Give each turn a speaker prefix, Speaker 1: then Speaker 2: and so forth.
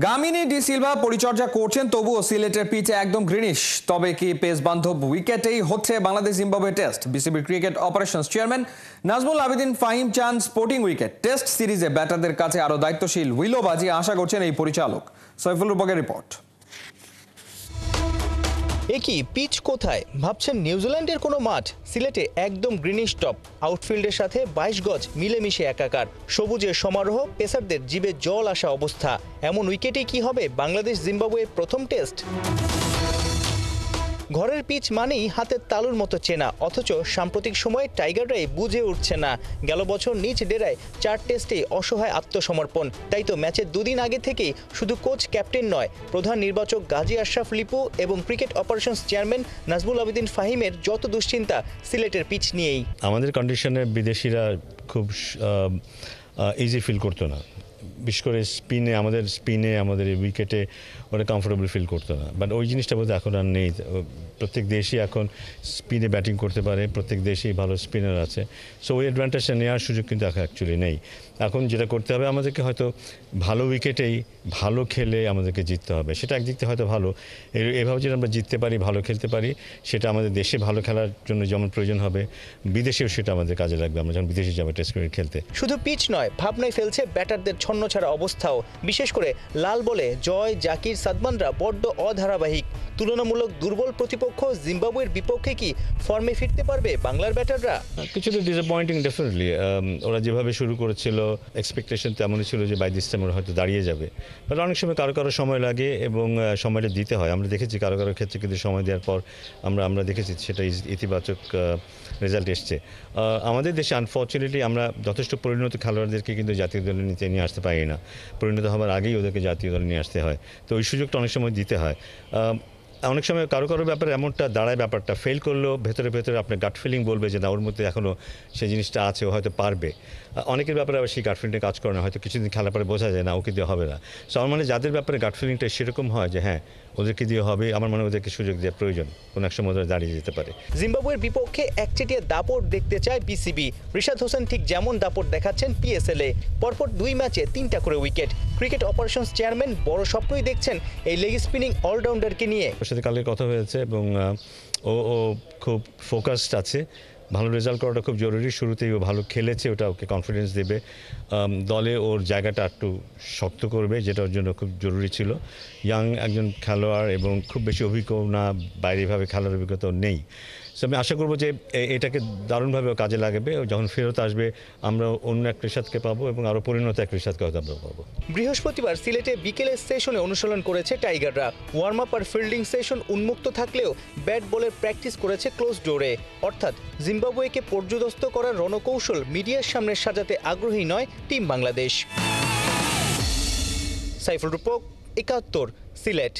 Speaker 1: Gamini D Silva পরিচর্যা করছেন, তবুও সিলেটের পিচে একদম গ্রিনিশ। তবে কি পেস বান্ধব উইকেটেই হচ্ছে Bangladesh Zimbabwe test? BCB cricket operations chairman Nazmul Abedin Fahim চান স্পোর্টিং উইকেট। টেস্ট সিরিজে ব্যাটারদের কাছে আরো দায়িত্বশীল উইলো বাজি আশা করছেন এই পরিচালক। সৈফুল রূপকের রিপোর্ট।
Speaker 2: একই পিচ কোথায় ভাবছেন? নিউজিল্যান্ডের কোনো মাঠ? সিলেটে একদম গ্রিনিশ টপ, আউটফিল্ডের সাথে 22 গজ মিলেমিশে একাকার। সবুজের সমারোহ, পেসারদের জিভে জল আসা অবস্থা। এমন উইকেটে কি হবে বাংলাদেশ জিম্বাবুয়ের প্রথম টেস্ট? ঘরের পিচ মানেই হাতের তালুর মতো চেনা, অথচ সাম্প্রতিক সময়ে টাইগাররাই বুঝে উঠছে না। গেল বছর নিজ ডেরায় 4 টেস্টে অসহায় আত্মসমর্পণ। তাই তো ম্যাচের দুদিন আগে থেকেই শুধু কোচ ক্যাপ্টেন নয়, প্রধান নির্বাচক গাজী আশরাফ লিপু এবং cricket operations chairman Nazmul Abedin ফাহিমের যত দুশ্চিন্তা সিলেটের পিচ নিয়েই।
Speaker 3: আমাদের কন্ডিশনে বিদেশিরা খুব ইজি ফিল করতো না, বিশেষ করে স্পিনে আমাদের উইকেটে ওরা কমফোর্টেবল ফিল করতো না। বাট ওই জিনিসটা বোধহয় এখন আর নেই। প্রত্যেক দেশই এখন স্পিনে ব্যাটিং করতে পারে, প্রত্যেক দেশেই ভালো স্পিনার আছে। সো ওই অ্যাডভান্টেজটা নেওয়ার সুযোগ কিন্তু এখন অ্যাকচুয়ালি নেই। এখন যেটা করতে হবে আমাদেরকে, হয়তো ভালো উইকেটেই ভালো খেলে আমাদেরকে জিততে হবে। সেটা একদিক থেকে হয়তো ভালো, এভাবে যদি আমরা জিততে পারি, ভালো খেলতে পারি, সেটা আমাদের দেশে ভালো খেলার জন্য যেমন প্রয়োজন হবে, বিদেশেও সেটা আমাদের কাজে লাগবে আমরা যখন বিদেশে যাবো টেস্ট ক্রিকেট খেলতে।
Speaker 2: শুধু পিচ নয়, ভাবনায় ফেলছে ব্যাটারদের ছন্নছাড়া অবস্থাও। বিশেষ করে লাল বলে জয়, জাকির, সাদমানরা বড্ড অধারাবাহিক। তুলনামূলক দুর্বল প্রতিপক্ষ জিম্বাবুয়ের বিপক্ষে কি ফর্মে ফিরতে পারবে বাংলার ব্যাটাররা?
Speaker 3: কিছুটা ডিসঅ্যাপয়েন্টিং ডেফিনেটলি। ওরা যেভাবে শুরু করেছিল, এক্সপেকটেশন তেমনই ছিল যে বাই দিস টাইম ওরা হয়তো দাঁড়িয়ে যাবে। বাট অনেক সময় কারো সময় লাগে এবং সময়টা দিতে হয়। আমরা দেখেছি কারো ক্ষেত্রে কিন্তু সময় দেওয়ার পর আমরা দেখেছি সেটা ইতিবাচক রেজাল্ট এসছে। আমাদের দেশে আনফর্চুনেটলি আমরা যথেষ্ট পরিণত খেলোয়াড়দেরকে কিন্তু জাতীয় দলে নিয়ে আসতে পারি না। পরিণত হওয়ার আগেই ওদেরকে জাতীয় দলে নিয়ে আসতে হয়। তো ওই সুযোগটা অনেক সময় দিতে হয়। অনেক সময় কারো ব্যাপারে এমনটা দাঁড়ায়, ব্যাপারটা ফেল করলেও ভেতরে আপনার গাট ফিলিং বলবে যে না, ওর মধ্যে এখনও সেই জিনিসটা আছে, ও হয়তো পারবে। অনেকের ব্যাপারে আবার সেই গাট ফিলিংটা কাজ করে না, হয়তো কিছুদিন খেলার পরে বোঝা যায় না ওকে দিয়ে হবে না। সো আমার মানে যাদের ব্যাপারে গাট ফিলিংটা সেরকম হয় যে হ্যাঁ ওদেরকে দিয়ে হবে, আমার মনে ওদেরকে সুযোগ দেওয়ার প্রয়োজন, কোনো এক সময় ওদের দাঁড়িয়ে যেতে পারে।
Speaker 2: জিম্বাবুয়ের বিপক্ষে একচেটিয়া দাপট দেখতে চায় বিসিবি। রিশাদ হোসেন ঠিক যেমন দাপট দেখাচ্ছেন পিএসএলে, পরপর 2 ম্যাচে 3টা করে উইকেট। ক্রিকেট অপারেশনস চেয়ারম্যান বড় স্বপ্নই দেখছেন এই লেগ স্পিনিং অলরাউন্ডারকে নিয়ে।
Speaker 3: ওর সাথে কালকে কথা হয়েছে এবং ও খুব ফোকাসড আছে। ভালো রেজাল্ট করাটা খুব জরুরি। শুরুতেই ও ভালো খেলেছে, ওটা ওকে কনফিডেন্স দেবে, দলে ওর জায়গাটা একটু শক্ত করবে, যেটা ওর জন্য খুব জরুরি ছিল। ইয়াং একজন খেলোয়াড় এবং খুব বেশি অভিজ্ঞ না, বাইরেভাবে খেলার অভিজ্ঞতা নেই। সো আমি আশা করবো যে এটাকে দারুণভাবে কাজে লাগবে। ও যখন ফেরত আসবে আমরা অন্য এক রিশাদকে পাবো এবং আরও পরিণত এক রিশাদকে হয়তো আমরা পাবো।
Speaker 2: বৃহস্পতিবার সিলেটে বিকেলের সেশনে অনুশীলন করেছে টাইগাররা। ওয়ার্ম আপ আর ফিল্ডিং সেশন উন্মুক্ত থাকলেও ব্যাট বলের প্র্যাকটিস করেছে ক্লোজ ডোরে। অর্থাৎ জিম্বাবুয়েকে পর্যুদস্ত করার রণকৌশল মিডিয়ার সামনে সাজাতে আগ্রহী নয় টিম বাংলাদেশ। সাইফুল রূপক, ৭১, সিলেট।